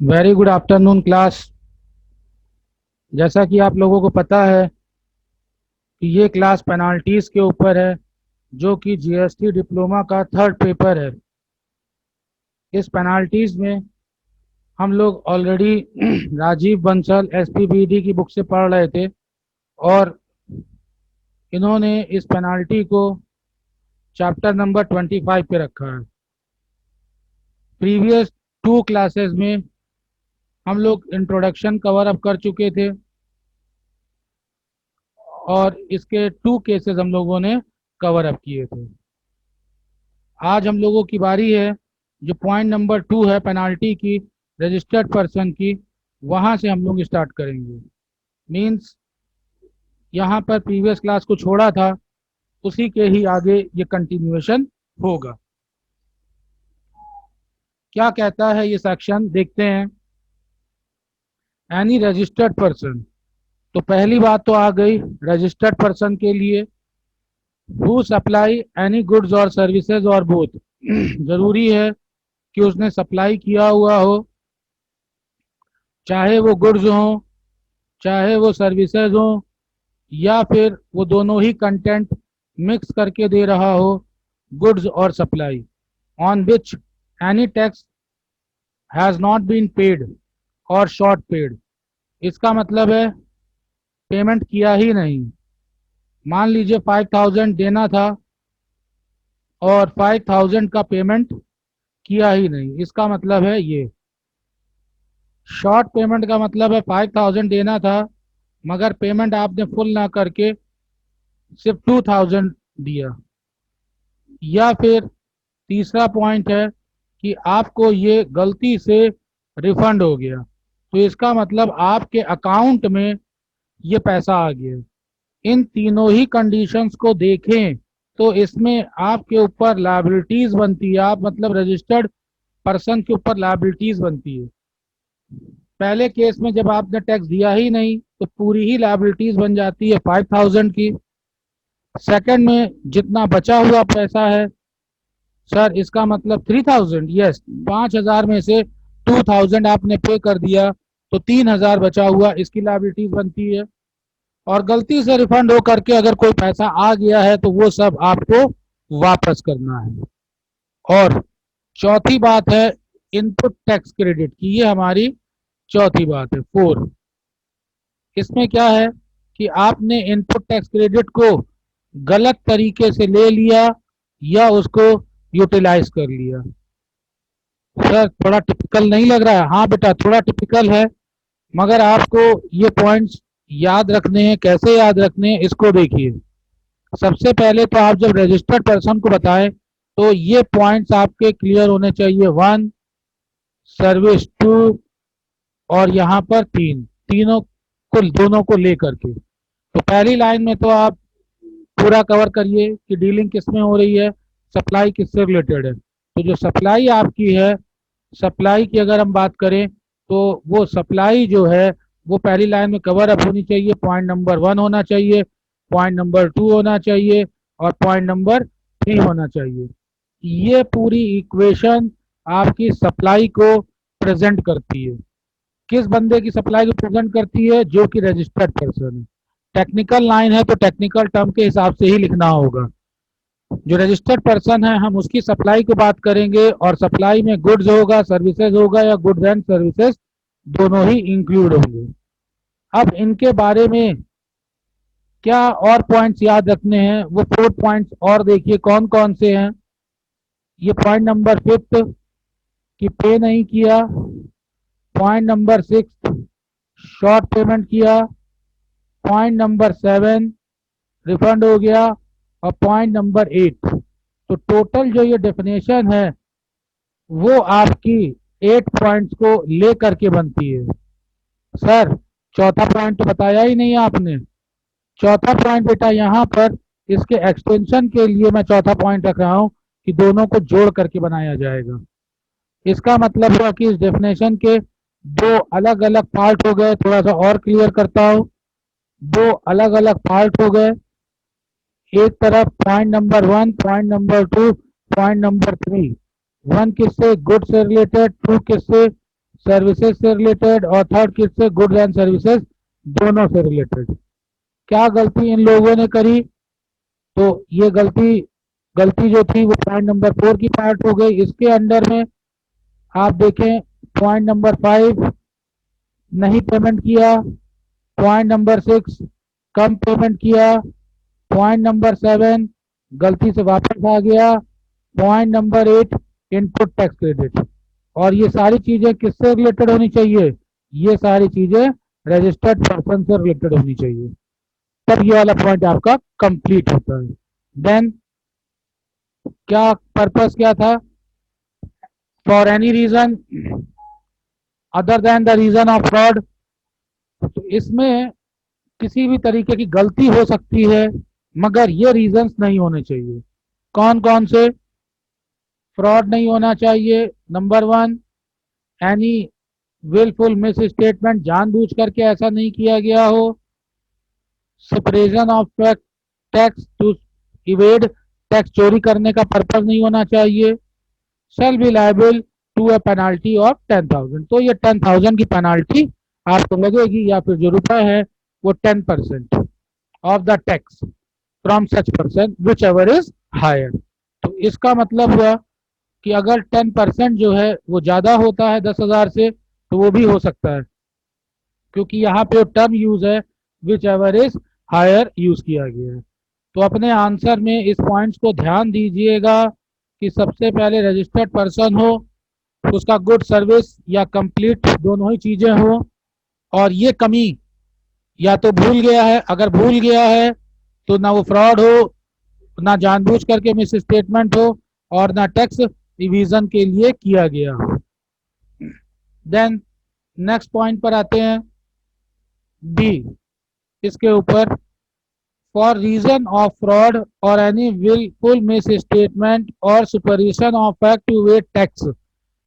Very good afternoon class. जैसा कि आप लोगों को पता है कि ये क्लास पेनाल्टीज के ऊपर है, जो कि जीएसटी डिप्लोमा का थर्ड पेपर है। इस पेनाल्टीज में हम लोग ऑलरेडी राजीव बंसल एसपीबीडी की बुक से पढ़ रहे थे, और इन्होंने इस पेनाल्टी को चैप्टर नंबर 25 पे रखा है। प्रीवियस टू क्लासेस में हम लोग इंट्रोडक्शन कवर अप कर चुके थे, और इसके टू केसेस हम लोगों ने कवर अप किए थे। आज हम लोगों की बारी है, जो पॉइंट नंबर 2 है पेनाल्टी की, रजिस्टर्ड पर्सन की, वहां से हम लोग स्टार्ट करेंगे। मींस यहाँ पर प्रीवियस क्लास को छोड़ा था, उसी के ही आगे ये कंटिन्यूएशन होगा। क्या कहता है ये सेक्शन, देखते हैं। एनी रजिस्टर्ड पर्सन, तो पहली बात तो आ गई रजिस्टर्ड पर्सन के लिए। हु सप्लाई एनी गुड्स और सर्विसेज और बोथ जरूरी है कि उसने सप्लाई किया हुआ हो, चाहे वो गुड्स हो चाहे वो सर्विसेज हो, या फिर वो दोनों ही कंटेंट मिक्स करके दे रहा हो, गुड्स और supply, on which any tax has not been paid और शॉर्ट पेड। इसका मतलब है पेमेंट किया ही नहीं। मान लीजिए 5000 देना था और 5000 का पेमेंट किया ही नहीं, इसका मतलब है ये। शॉर्ट पेमेंट का मतलब है 5000 देना था मगर पेमेंट आपने फुल ना करके सिर्फ 2000 दिया। या फिर तीसरा पॉइंट है कि आपको ये गलती से रिफंड हो गया, तो इसका मतलब आपके अकाउंट में ये पैसा आ गया। इन तीनों ही कंडीशंस को देखें तो इसमें आपके ऊपर लायबिलिटीज बनती है, आप मतलब रजिस्टर्ड पर्सन के ऊपर लायबिलिटीज बनती है। पहले केस में जब आपने टैक्स दिया ही नहीं तो पूरी ही लायबिलिटीज बन जाती है 5000 की। सेकंड में जितना बचा हुआ पैसा है, सर इसका मतलब 3000, यस, 5000 में से 2000 आपने पे कर दिया तो 3000 बचा हुआ, इसकी लायबिलिटीज बनती है। और गलती से रिफंड हो करके अगर कोई पैसा आ गया है तो वो सब आपको वापस करना है। और चौथी बात है इनपुट टैक्स क्रेडिट की, ये हमारी चौथी बात है, 4। इसमें क्या है कि आपने इनपुट टैक्स क्रेडिट को गलत तरीके से ले लिया या उसको यूटिलाइज कर लिया। सर थोड़ा टिपिकल नहीं लग रहा है? हाँ बेटा, थोड़ा टिपिकल है, मगर आपको ये पॉइंट्स याद रखने हैं। कैसे याद रखने हैं इसको देखिए। सबसे पहले तो आप जब रजिस्टर्ड पर्सन को बताएं तो ये पॉइंट्स आपके क्लियर होने चाहिए। 1, सर्विस 2, और यहाँ पर 3, तीनों को, दोनों को लेकर के। तो पहली लाइन में तो आप पूरा कवर करिए कि डीलिंग किस में हो रही है, सप्लाई किससे रिलेटेड है। तो जो सप्लाई आपकी है, सप्लाई की अगर हम बात करें तो वो सप्लाई जो है वो पहली लाइन में कवर अप होनी चाहिए। पॉइंट नंबर 1 होना चाहिए, पॉइंट नंबर 2 होना चाहिए, और पॉइंट नंबर 3 होना चाहिए। ये पूरी इक्वेशन आपकी सप्लाई को प्रेजेंट करती है। किस बंदे की सप्लाई को प्रेजेंट करती है? जो कि रजिस्टर्ड पर्सन है। टेक्निकल लाइन है तो टेक्निकल टर्म के हिसाब से ही लिखना होगा। जो रजिस्टर्ड पर्सन है हम उसकी सप्लाई की बात करेंगे, और सप्लाई में गुड्स होगा, सर्विसेज होगा, या गुड्स एंड सर्विसेज दोनों ही इंक्लूड होंगे। अब इनके बारे में क्या और पॉइंट्स याद रखने हैं, वो 4 पॉइंट्स और देखिए कौन कौन से हैं। ये पॉइंट नंबर 5 कि पे नहीं किया, पॉइंट नंबर 6 शॉर्ट पेमेंट किया, पॉइंट नंबर 7 रिफंड हो गया, और पॉइंट नंबर 8। तो टोटल जो ये डेफिनेशन है वो आपकी 8 पॉइंट्स को ले करके बनती है। सर चौथा पॉइंट तो बताया ही नहीं आपने। चौथा पॉइंट बेटा यहाँ पर इसके एक्सटेंशन के लिए मैं चौथा पॉइंट रख रहा हूँ कि दोनों को जोड़ करके बनाया जाएगा। इसका मतलब हुआ कि इस डेफिनेशन के दो अलग अलग पार्ट हो गए। थोड़ा सा और क्लियर करता हूँ, दो अलग अलग पार्ट हो गए। एक तरफ point number 1, point number 2, point number 3। 1 किससे? गुड से रिलेटेड, 2 किससे? सर्विसेज से रिलेटेड, और थर्ड किससे, गुड्स एंड सर्विसेज दोनों से रिलेटेड। क्या गलती इन लोगों ने करी, तो ये गलती गलती जो थी वो पॉइंट नंबर 4 की पार्ट हो गई। इसके अंडर में आप देखें, पॉइंट नंबर 5 नहीं पेमेंट किया, पॉइंट नंबर 6 कम पेमेंट किया, पॉइंट नंबर 7 गलती से वापस आ गया, point number 8 input tax credit. और ये सारी चीजें किससे रिलेटेड होनी चाहिए, ये सारी चीजें रजिस्टर्ड पर्सन से रिलेटेड होनी चाहिए, तब ये वाला पॉइंट आपका कंप्लीट होता है। देन क्या पर्पस क्या था, for any reason other than the reason of fraud. तो इसमें किसी भी तरीके की गलती हो सकती है, मगर ये रीजंस नहीं होने चाहिए। कौन कौन से, फ्रॉड नहीं होना चाहिए, number 1, any wilful misstatement, जानबूझ करके ऐसा नहीं किया गया हो, suppression of tax to evade, tax चोरी करने का पर्पज नहीं होना चाहिए, shall be liable to a penalty of 10,000। तो ये 10,000 की पेनाल्टी आपको लगेगी, या फिर जो रुपए है वो 10% of the tax from such person whichever is higher. तो इसका मतलब हुआ कि अगर 10% जो है वो ज़्यादा होता है 10,000 से, तो वो भी हो सकता है, क्योंकि यहाँ पे टर्म यूज है whichever is higher use किया गया है। तो अपने आंसर में इस पॉइंट्स को ध्यान दीजिएगा कि सबसे पहले रजिस्टर्ड पर्सन हो, उसका गुड सर्विस या कंप्लीट दोनों ही चीज़ें हो, और ये कमी या तो भूल गया है, अगर भूल गया है तो ना वो फ्रॉड हो, ना जानबूझ करके मिस स्टेटमेंट हो, और ना टैक्स रिवीजन के लिए किया गया हो। देन नेक्स्ट पॉइंट पर आते हैं, बी, इसके ऊपर, फॉर रीजन ऑफ फ्रॉड और एनी विलफुल मिस स्टेटमेंट और supervision of fact to vet tax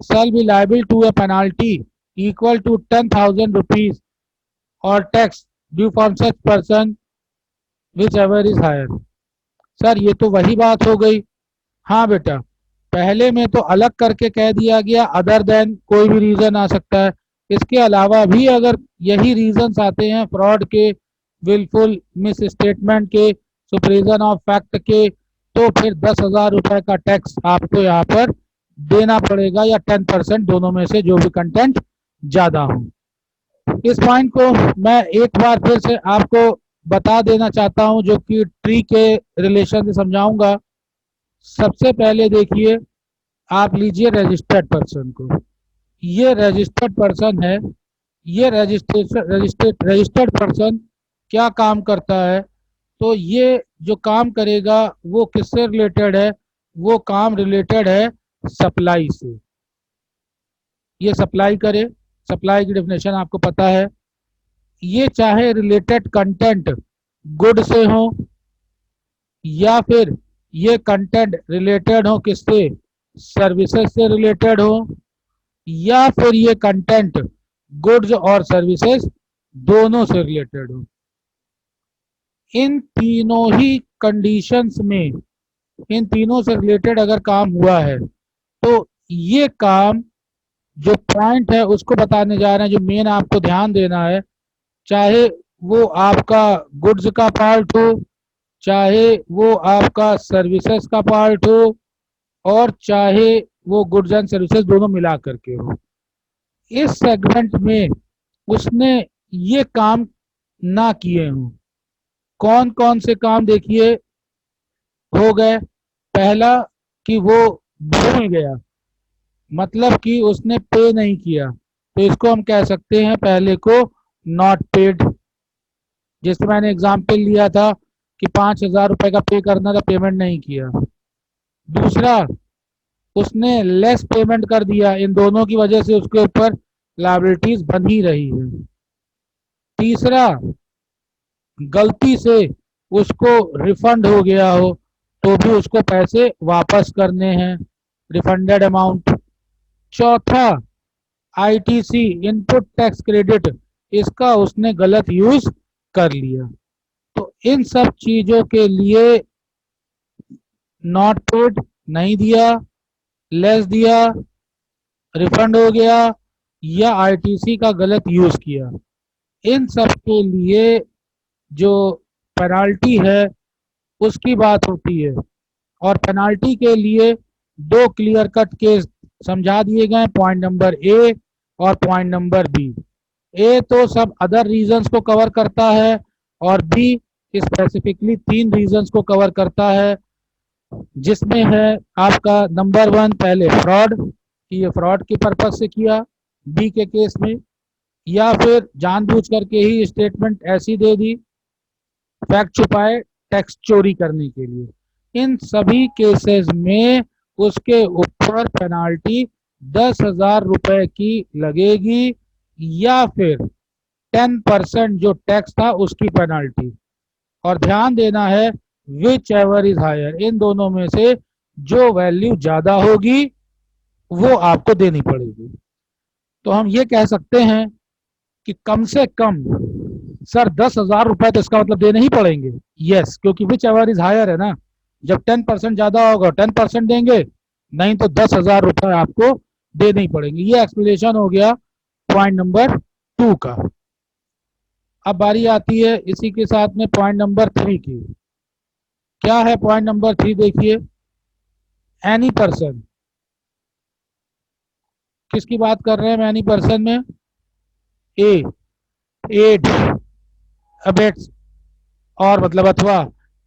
shall be liable to a penalty equal to 10,000 rupees or tax due from such person whichever is higher। Sir ये तो वही बात हो गई। हाँ बेटा, पहले में तो अलग करके कह दिया गया अदर देन, कोई भी रीजन आ सकता है, इसके अलावा भी अगर यही रीजंस आते हैं फ्रॉड के, विलफुल मिस स्टेटमेंट के, सुपरविजन ऑफ फैक्ट के, तो फिर 10,000 रुपए का टैक्स आपको यहाँ पर देना पड़ेगा, या 10% दोनों में से जो भी कंटेंट ज्यादा हो। इस पॉइंट को मैं एक बार फिर से आपको बता देना चाहता हूं, जो कि ट्री के रिलेशन से समझाऊंगा। सबसे पहले देखिए, आप लीजिए रजिस्टर्ड पर्सन को, ये रजिस्टर्ड पर्सन है, ये रजिस्टर्ड पर्सन क्या काम करता है, तो ये जो काम करेगा वो किससे रिलेटेड है, वो काम रिलेटेड है सप्लाई से। ये सप्लाई करे, सप्लाई की डेफिनेशन आपको पता है, ये चाहे रिलेटेड कंटेंट गुड से हो, या फिर ये कंटेंट रिलेटेड हो किससे, सर्विसेज से रिलेटेड हो, या फिर ये कंटेंट गुड्स और सर्विसेज दोनों से रिलेटेड हो। इन तीनों ही कंडीशंस में, इन तीनों से रिलेटेड अगर काम हुआ है, तो ये काम जो पॉइंट है उसको बताने जा रहे हैं, जो मेन आपको ध्यान देना है, चाहे वो आपका गुड्स का पार्ट हो, चाहे वो आपका सर्विसेज का पार्ट हो, और चाहे वो गुड्स एंड सर्विसेज दोनों मिला करके हो, इस सेगमेंट में उसने ये काम ना किए हों। कौन कौन से काम देखिए हो गए, पहला कि वो भूल गया, मतलब कि उसने पे नहीं किया, तो इसको हम कह सकते हैं पहले को नॉट पेड। जैसे मैंने एग्जाम्पल लिया था कि 5,000 रुपए का पे करना था, पेमेंट नहीं किया। दूसरा, उसने लेस पेमेंट कर दिया, इन दोनों की वजह से उसके ऊपर लायबिलिटीज बन ही रही है। तीसरा, गलती से उसको रिफंड हो गया हो, तो भी उसको पैसे वापस करने हैं, रिफंडेड अमाउंट। चौथा, आईटीसी इनपुट टैक्स क्रेडिट, इसका उसने गलत यूज कर लिया। तो इन सब चीजों के लिए नॉट पेड नहीं दिया, लेस दिया, रिफंड हो गया, या आईटीसी का गलत यूज किया, इन सब के लिए जो पेनाल्टी है उसकी बात होती है। और पेनाल्टी के लिए दो क्लियर कट केस समझा दिए गए, पॉइंट नंबर ए और पॉइंट नंबर बी। ए तो सब अदर रीजंस को कवर करता है और बी स्पेसिफिकली तीन रीजंस को कवर करता है, जिसमें है आपका नंबर वन पहले फ्रॉड, कि ये फ्रॉड के पर्पज से किया बी के केस में, या फिर जानबूझ करके ही स्टेटमेंट ऐसी दे दी फैक्ट छुपाए टैक्स चोरी करने के लिए। इन सभी केसेस में उसके ऊपर पेनाल्टी 10,000 रुपए की लगेगी, या फिर 10% जो टैक्स था उसकी पेनाल्टी। और ध्यान देना है विच एवर इज हायर, इन दोनों में से जो वैल्यू ज्यादा होगी वो आपको देनी पड़ेगी। तो हम ये कह सकते हैं कि कम से कम सर 10,000 रुपए तो इसका मतलब देने ही पड़ेंगे। यस, क्योंकि विच एवर इज हायर है ना, जब 10% ज्यादा होगा 10% देंगे, नहीं तो 10,000 रुपए आपको देने ही पड़ेंगे। ये एक्सप्लेनेशन हो गया पॉइंट नंबर 2 का। अब बारी आती है इसी के साथ में पॉइंट नंबर 3 की। क्या है पॉइंट नंबर 3? देखिए, एनी पर्सन, किसकी बात कर रहे हैं एनी पर्सन में? ए, एड, अबेट्स और मतलब अथवा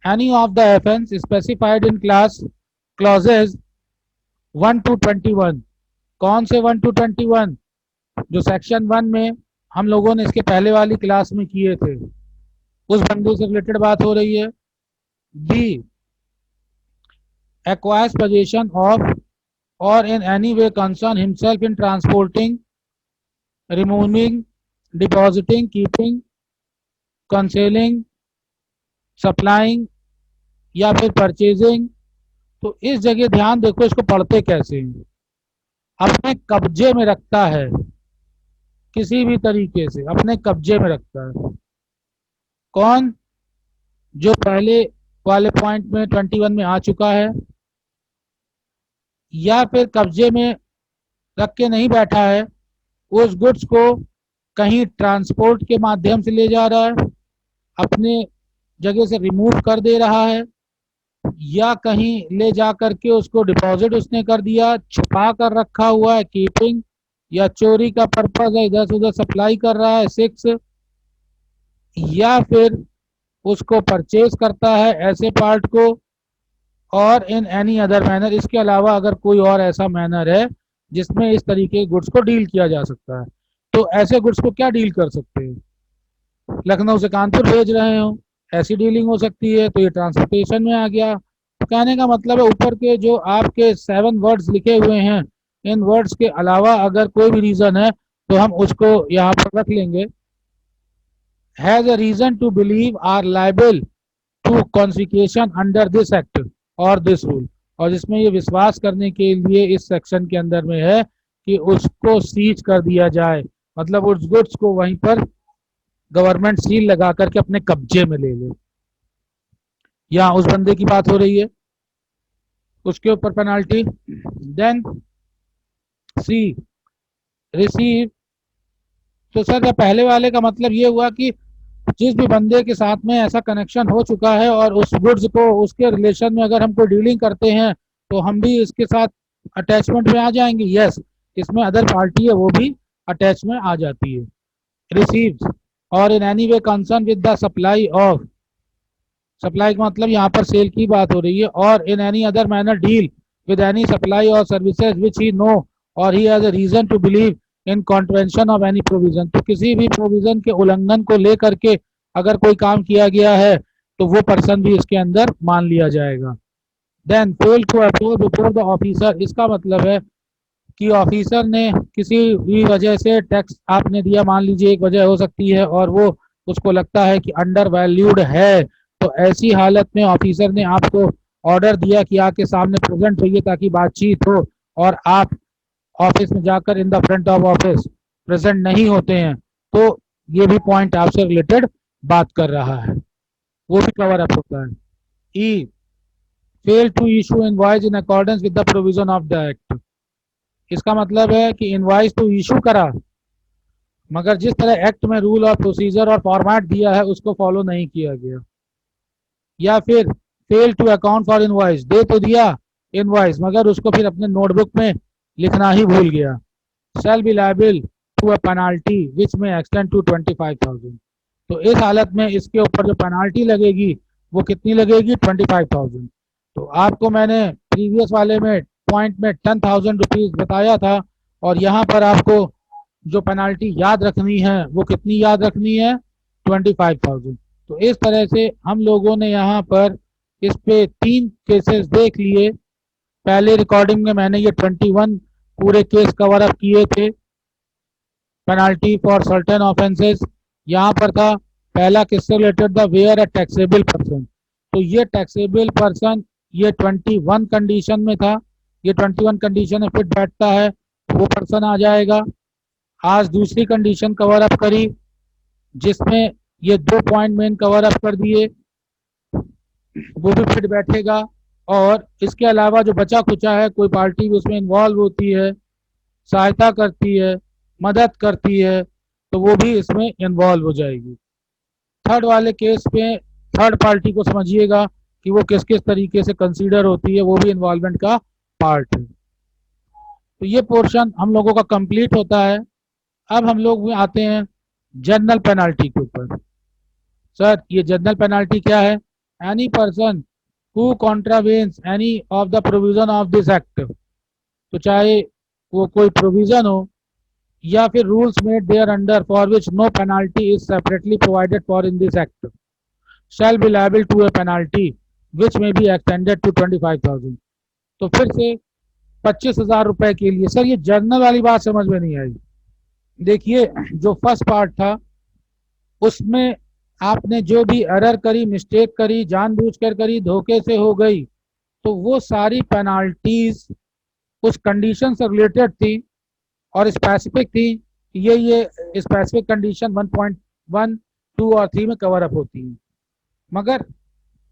any of the offence specified in clauses 1 to 21। कौन से 1 to 21? जो सेक्शन 1 में हम लोगों ने इसके पहले वाली क्लास में किए थे, उस बंदे से रिलेटेड बात हो रही है। B, acquires possession of or in any way concern himself in transporting, removing, depositing, keeping, concealing, supplying या फिर परचेजिंग। तो इस जगह ध्यान देखो इसको पढ़ते कैसे हैं। अपने कब्जे में रखता है, किसी भी तरीके से अपने कब्जे में रखता है। कौन? जो पहले वाले पॉइंट में 21 में आ चुका है, या फिर कब्जे में रख के नहीं बैठा है, उस गुड्स को कहीं ट्रांसपोर्ट के माध्यम से ले जा रहा है, अपने जगह से रिमूव कर दे रहा है, या कहीं ले जा करके उसको डिपॉजिट उसने कर दिया, छुपा कर रखा हुआ है कीपिंग, या चोरी का पर्पज है इधर से उधर सप्लाई कर रहा है 6, या फिर उसको परचेज करता है ऐसे पार्ट को, और इन एनी अदर मैनर, इसके अलावा अगर कोई और ऐसा मैनर है जिसमें इस तरीके के गुड्स को डील किया जा सकता है। तो ऐसे गुड्स को क्या डील कर सकते हैं? लखनऊ से कानपुर भेज रहे हो, ऐसी डीलिंग हो सकती है, तो ये ट्रांसपोर्टेशन में आ गया। तो कहने का मतलब है ऊपर के जो आपके 7 वर्ड्स लिखे हुए हैं, इन वर्ड्स के अलावा अगर कोई भी रीजन है तो हम उसको यहाँ पर रख लेंगे। Has a reason to believe are liable to confiscation under this act और दिस रूल, और जिसमें ये विश्वास करने के लिए इस सेक्शन के अंदर में है कि उसको सीज कर दिया जाए, मतलब उस गुड्स को वहीं पर गवर्नमेंट सील लगा करके अपने कब्जे में ले ले। यहाँ उस बंदे की बात हो रही है, उसके ऊपर पेनाल्टी। देन सी, रिसीव। तो सर पहले वाले का मतलब ये हुआ कि जिस भी बंदे के साथ में ऐसा कनेक्शन हो चुका है और उस गुड्स को उसके रिलेशन में अगर हम कोई डीलिंग करते हैं तो हम भी इसके साथ अटैचमेंट में आ जाएंगे। यस, इसमें अदर पार्टी है वो भी अटैच में आ जाती है। रिसीव्स और in any way concern with the supply of, supply का मतलब यहाँ पर सेल की बात हो रही है, or in any other manner deal with any supply or services which he knows or he has a reason to believe in contravention of any provision. तो किसी भी प्रोविजन के उल्लंघन को लेकर के अगर कोई काम किया गया है तो वो पर्सन भी इसके अंदर मान लिया जाएगा। Then fail to approach before the officer, इसका मतलब है कि ऑफिसर ने किसी भी वजह से टैक्स आपने दिया, मान लीजिए एक वजह हो सकती है और वो उसको लगता है कि अंडर वैल्यूड है, तो ऐसी हालत में ऑफिसर ने आपको ऑर्डर दिया कि आपके सामने प्रेजेंट होइए ताकि बातचीत हो, और आप ऑफिस में जाकर in the front of office present नहीं होते हैं, तो ये भी पॉइंट आपसे रिलेटेड बात कर रहा है, वो भी कवर अप होता है। E, fail to issue invoice in accordance with the provision of the act, इसका मतलब है कि इनवॉइस तो इशू करा मगर जिस तरह एक्ट में रूल और प्रोसीजर और फॉर्मेट दिया है उसको फॉलो नहीं किया गया। या फिर fail to account for invoice, दे तो दिया इनवॉइस मगर उसको फिर अपने नोटबुक में लिखना ही भूल गया। Shall be liable to a penalty which may extend to 25,000। तो इस हालत में इसके ऊपर जो पेनाल्टी लगेगी वो कितनी लगेगी, 25,000। तो आपको मैंने प्रीवियस वाले में पॉइंट में 10,000 रुपीज बताया था, और यहाँ पर आपको जो पेनाल्टी याद रखनी है वो कितनी याद रखनी है, 25,000। तो इस तरह से हम लोगों ने यहाँ पर इस पे 3 केसेस देख लिए। पहले रिकॉर्डिंग में मैंने ये 21 पूरे केस कवर अप किए थे, पेनाल्टी फॉर सर्टेन ऑफेंसेस। यहाँ पर था पहला किससे रिलेटेड था, वेयर अ टैक्सेबल पर्सन। तो ये टैक्सेबल पर्सन ये 21 कंडीशन में था, ये 21 कंडीशन में फिट बैठता है, वो पर्सन आ जाएगा। आज दूसरी कंडीशन कवर अप करी जिसमें ये 2 पॉइंट मेन कवर अप कर दिए, वो भी फिट बैठेगा। और इसके अलावा जो बचा खुचा है, कोई पार्टी भी उसमें इन्वॉल्व होती है, सहायता करती है, मदद करती है, तो वो भी इसमें इन्वॉल्व हो जाएगी। थर्ड वाले केस पे थर्ड पार्टी को समझिएगा कि वो किस किस तरीके से कंसीडर होती है, वो भी इन्वॉल्वमेंट का पार्ट है। तो ये पोर्शन हम लोगों का कंप्लीट होता है। अब हम लोग आते हैं जनरल पेनाल्टी के ऊपर। सर ये जनरल पेनाल्टी क्या है, any person who contravenes any of the provision of this act. तो चाहे वो कोई प्रोविजन हो या फिर rules made thereunder for which no penalty is separately provided for in this act shall be liable to a penalty which may be extended to 25,000। तो फिर से 25,000 रुपए के लिए। सर ये जर्नल वाली बात समझ में नहीं आई। देखिए जो फर्स्ट पार्ट था उसमें आपने जो भी एरर करी, मिस्टेक करी, जानबूझकर करी, धोखे से हो गई, तो वो सारी पेनाल्टीज उस कंडीशन से रिलेटेड थी और स्पेसिफिक थी। ये स्पेसिफिक कंडीशन 1.1, 2 और 3 में कवर अप होती है। मगर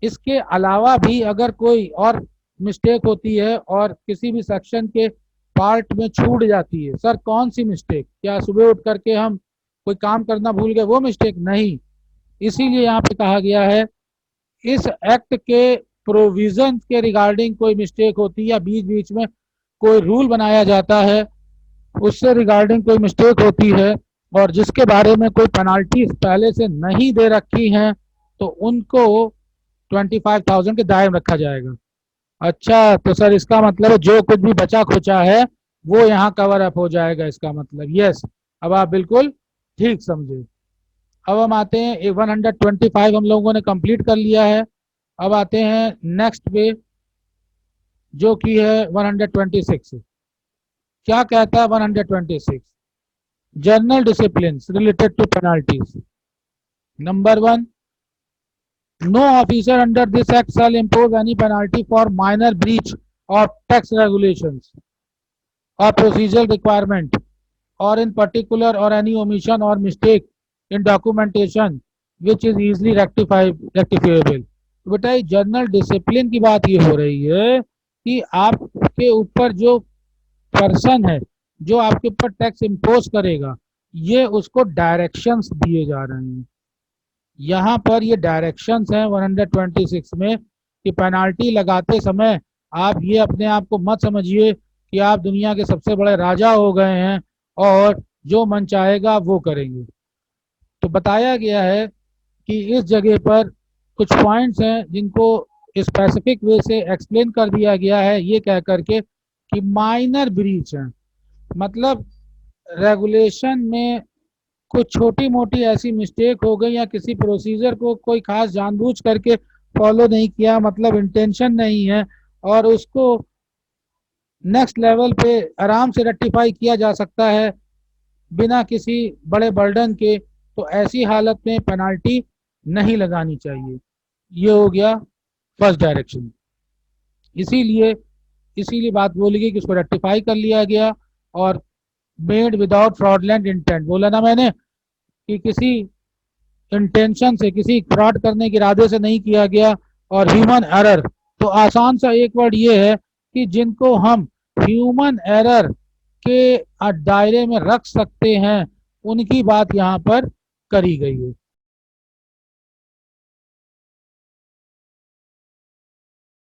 इसके अलावा भी अगर कोई और मिस्टेक होती है और किसी भी सेक्शन के पार्ट में छूट जाती है, सर कौन सी मिस्टेक, क्या सुबह उठ करके हम कोई काम करना भूल गए, वो मिस्टेक नहीं। इसीलिए यहाँ पे कहा गया है इस एक्ट के प्रोविजन के रिगार्डिंग कोई मिस्टेक होती है या बीच बीच में कोई रूल बनाया जाता है उससे रिगार्डिंग कोई मिस्टेक होती है और जिसके बारे में कोई पेनाल्टी पहले से नहीं दे रखी हैं, तो उनको 25,000 के दायरे में रखा जाएगा। अच्छा तो सर इसका मतलब है जो कुछ भी बचा खुचा है वो यहाँ कवर अप हो जाएगा, इसका मतलब यस। अब आप बिल्कुल ठीक समझे। अब हम आते हैं 125 हम लोगों ने कंप्लीट कर लिया है। अब आते हैं नेक्स्ट पे जो कि है 126। क्या कहता है 126, general discipline related to penalties. Number 1, no officer under this act shall impose any penalty for minor breach of tax regulations or procedural requirement or in particular or any omission or mistake in documentation which is easily rectifiable। तो बेटा ये journal discipline की बात ये हो रही है कि आपके ऊपर जो पर्सन है जो आपके ऊपर टैक्स इम्पोज करेगा ये उसको डायरेक्शंस दिए जा रहे हैं। यहाँ पर ये डायरेक्शंस हैं 126 में कि पेनाल्टी लगाते समय आप ये अपने आप को मत समझिए कि आप दुनिया के सबसे बड़े राजा हो गए हैं और जो मन चाहेगा वो करेंगे। तो बताया गया है कि इस जगह पर कुछ पॉइंट्स हैं जिनको स्पेसिफिक वे से एक्सप्लेन कर दिया गया है ये कह करके कि माइनर ब्रीच है, मतलब रेगुलेशन में कुछ छोटी मोटी ऐसी मिस्टेक हो गई या किसी प्रोसीजर को कोई खास जानबूझ करके फॉलो नहीं किया, मतलब इंटेंशन नहीं है और उसको नेक्स्ट लेवल पे आराम से रेक्टिफाई किया जा सकता है बिना किसी बड़े बर्डन के, तो ऐसी हालत में पेनाल्टी नहीं लगानी चाहिए। ये हो गया फर्स्ट डायरेक्शन। इसीलिए इसीलिए बात बोली गई कि उसको रेक्टिफाई कर लिया गया और मेड विदाउट फ्रॉडलेंट इंटेंट, बोला ना मैंने कि किसी इंटेंशन से किसी फ्रॉड करने के इरादे से नहीं किया गया। और ह्यूमन एरर, तो आसान सा एक वर्ड ये है कि जिनको हम ह्यूमन एरर के दायरे में रख सकते हैं उनकी बात यहाँ पर करी गई है।